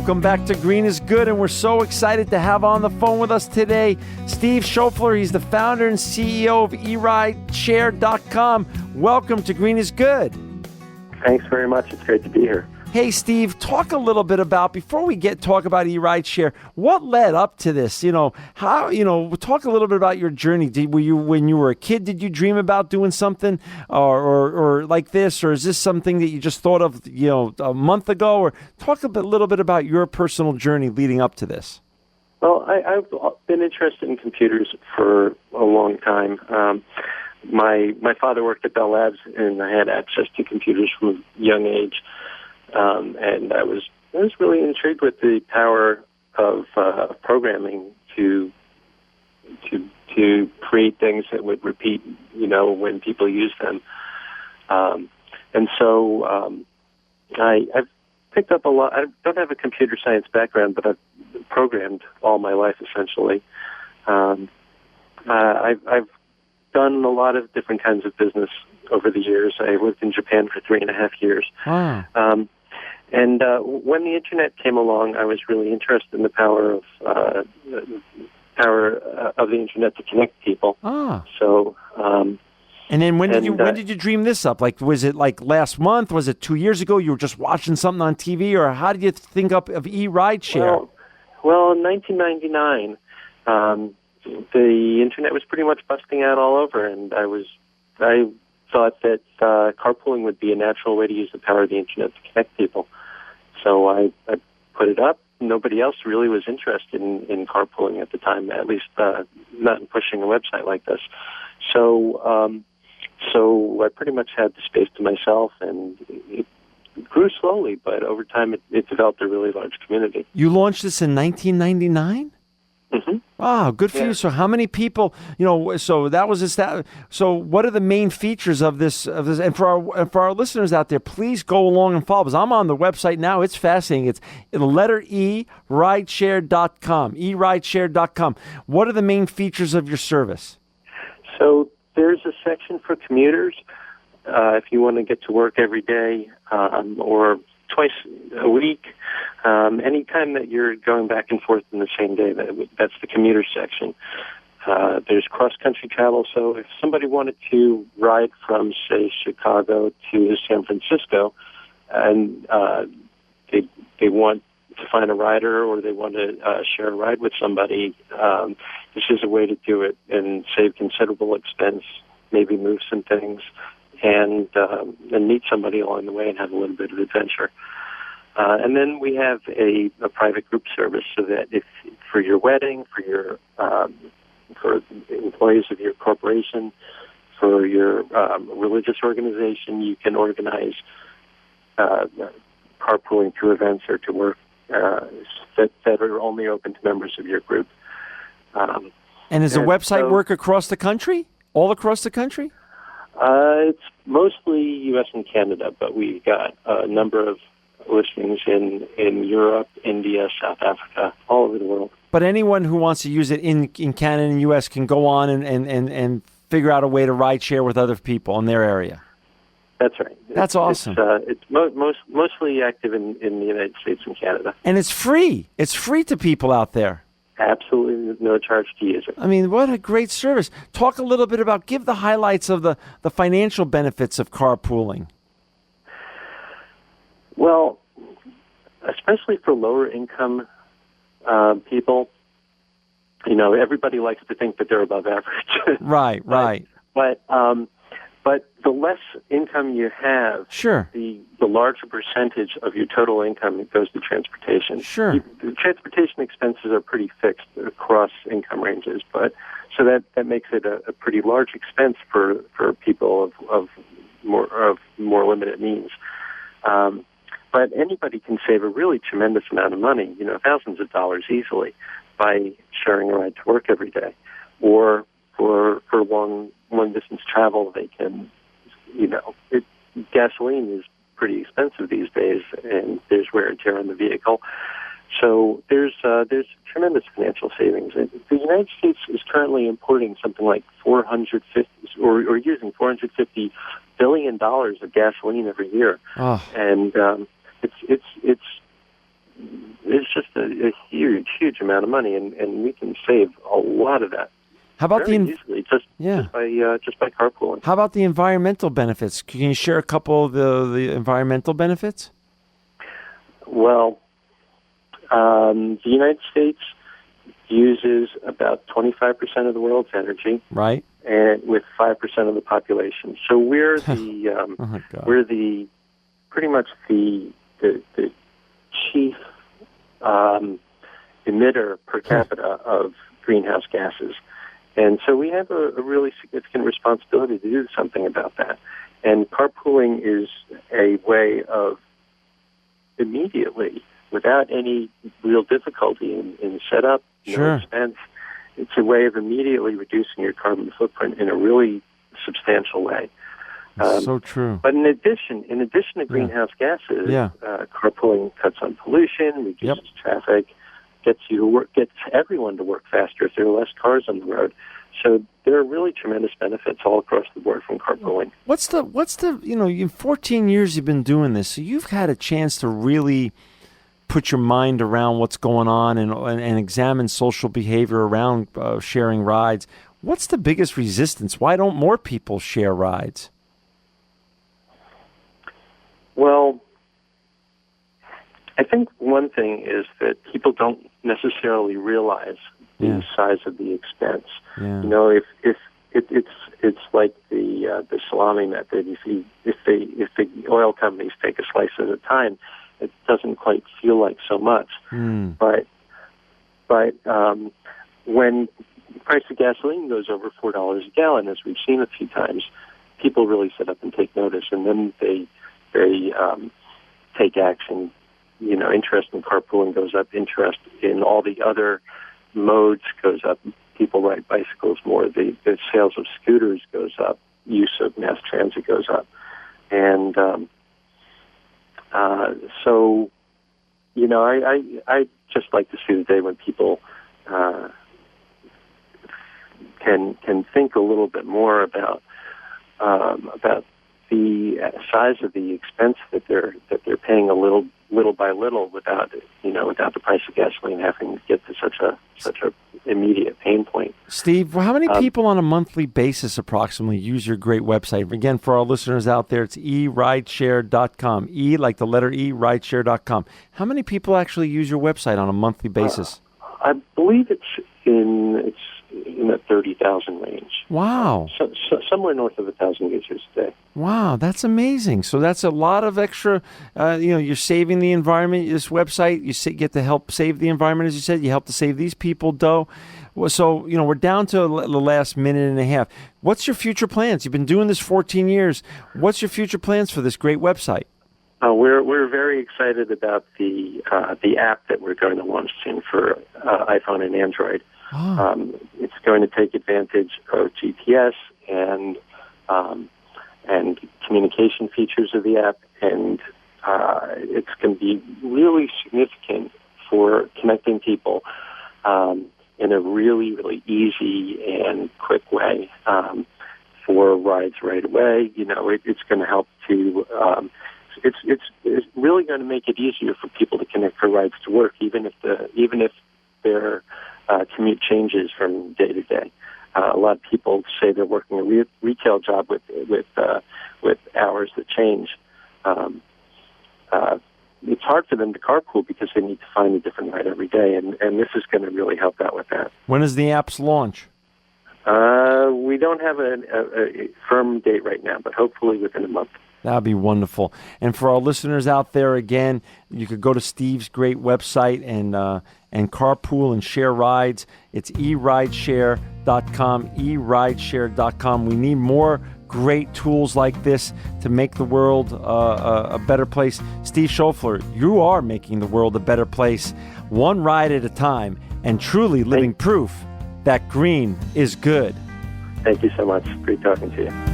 Welcome back to Green is Good, and we're so excited to have on the phone with us today Steve Schoeffler. He's the founder and CEO of erideshare.com. Welcome to Green is Good. Thanks very much. It's great to be here. Hey, Steve, talk a little bit about, before we talk about eRideshare, what led up to this? Talk a little bit about your journey. When you were a kid, did you dream about doing something or like this? Or is this something that you just thought of, a month ago? Or talk little bit about your personal journey leading up to this. Well, I've been interested in computers for a long time. My father worked at Bell Labs, and I had access to computers from a young age. And I was really intrigued with the power of programming to create things that would repeat, when people use them. And so I've picked up a lot. I don't have a computer science background, but I've programmed all my life essentially. I've done a lot of different kinds of business over the years. I lived in Japan for 3.5 years. Wow. And when the internet came along, I was really interested in the power of the internet to connect people. So. And then when did you dream this up? Like, was it like last month? Was it 2 years ago? You were just watching something on TV, or how did you think up of eRideshare? Well, in 1999, the internet was pretty much busting out all over, and I thought that carpooling would be a natural way to use the power of the internet to connect people. So I put it up. Nobody else really was interested in carpooling at the time, at least not in pushing a website like this. So I pretty much had the space to myself, and it grew slowly, but over time it developed a really large community. You launched this in 1999? Mm-hmm. Wow, good for you. So how many people, so that was established. So what are the main features of this? And for our listeners out there, please go along and follow, because I'm on the website now. It's fascinating. It's the letter E, rideshare.com, erideshare.com. What are the main features of your service? So there's a section for commuters. If you want to get to work every day or twice a week, any time that you're going back and forth in the same day, that's the commuter section. There's cross-country travel, so if somebody wanted to ride from, say, Chicago to San Francisco, and they want to find a rider or they want to share a ride with somebody, this is a way to do it and save considerable expense, maybe move some things, and meet somebody along the way and have a little bit of adventure. And then we have a private group service, so that if for your wedding, for employees of your corporation, for your religious organization, you can organize carpooling to events or to work that are only open to members of your group. And does the website work across the country? All across the country? It's mostly U.S. and Canada, but we've got a number of listings in Europe, India, South Africa, all over the world. But anyone who wants to use it in Canada and U.S. can go on and figure out a way to ride share with other people in their area. That's right. That's awesome. It's mostly active in the United States and Canada. And it's free. It's free to people out there. Absolutely no charge to use it. I mean, what a great service. Talk a little bit about, give the highlights of the financial benefits of carpooling. Well, especially for lower income people, everybody likes to think that they're above average. Right. But the less income you have, sure, the larger percentage of your total income goes to transportation. Sure. The transportation expenses are pretty fixed across income ranges, but so that makes it a pretty large expense for people of more limited means. But anybody can save a really tremendous amount of money, thousands of dollars easily, by sharing a ride to work every day, or for long distance travel. They can, gasoline is pretty expensive these days, and there's wear and tear on the vehicle. So there's tremendous financial savings. And the United States is currently importing something like 450 or using $450 billion of gasoline every year, and it's it's just a huge, huge amount of money, and we can save a lot of that. How about very easily just by carpooling. How about the environmental benefits? Can you share a couple of the environmental benefits? Well, the United States uses about 25% of the world's energy, right? And with 5% of the population. So we're the we're the pretty much the chief emitter per capita of greenhouse gases. And so we have a really significant responsibility to do something about that. And carpooling is a way of immediately, without any real difficulty in setup, no expense, it's a way of immediately reducing your carbon footprint in a really substantial way. So true. But in addition to greenhouse gases, carpooling cuts on pollution, reduces traffic, gets you to work, gets everyone to work faster if there are less cars on the road. So there are really tremendous benefits all across the board from carpooling. What's the in 14 years you've been doing this, so you've had a chance to really put your mind around what's going on and examine social behavior around sharing rides. What's the biggest resistance? Why don't more people share rides? Well, I think one thing is that people don't necessarily realize the size of the expense. Yeah. You know, if it's like the salami method. If the oil companies take a slice at a time, it doesn't quite feel like so much. But when the price of gasoline goes over $4 a gallon, as we've seen a few times, people really sit up and take notice, and then they take action. You know, interest in carpooling goes up. Interest in all the other modes goes up. People ride bicycles more. The sales of scooters goes up. Use of mass transit goes up. And so, you know, I just like to see the day when people can think a little bit more about the size of the expense that they're paying a little by little without the price of gasoline having to get to such a immediate pain point. Steve, how many people on a monthly basis approximately use your great website? Again, for our listeners out there, it's erideshare.com. E like the letter E, rideshare.com. How many people actually use your website on a monthly basis? I believe it's in the 30,000 range. Wow. So somewhere north of 1,000 users a day. Wow, that's amazing. So that's a lot of extra, you're saving the environment. This website, you get to help save the environment, as you said. You help to save these people dough. So, we're down to the last minute and a half. What's your future plans? You've been doing this 14 years. What's your future plans for this great website? We're very excited about the app that we're going to launch soon for iPhone and Android. It's going to take advantage of GPS and communication features of the app, and it's going to be really significant for connecting people in a really, really easy and quick way for rides right away. It's going to help to it's really going to make it easier for people to connect for rides to work, even if their commute changes from day to day. A lot of people say they're working a retail job with hours that change. It's hard for them to carpool because they need to find a different ride every day, and this is going to really help out with that. When is the app's launch? We don't have a firm date right now, but hopefully within a month. That would be wonderful. And for our listeners out there, again, you could go to Steve's great website and carpool and share rides. It's erideshare.com, erideshare.com. We need more great tools like this to make the world a better place. Steve Schoeffler, you are making the world a better place, one ride at a time, and truly living proof that green is good. Thank you so much. Great talking to you.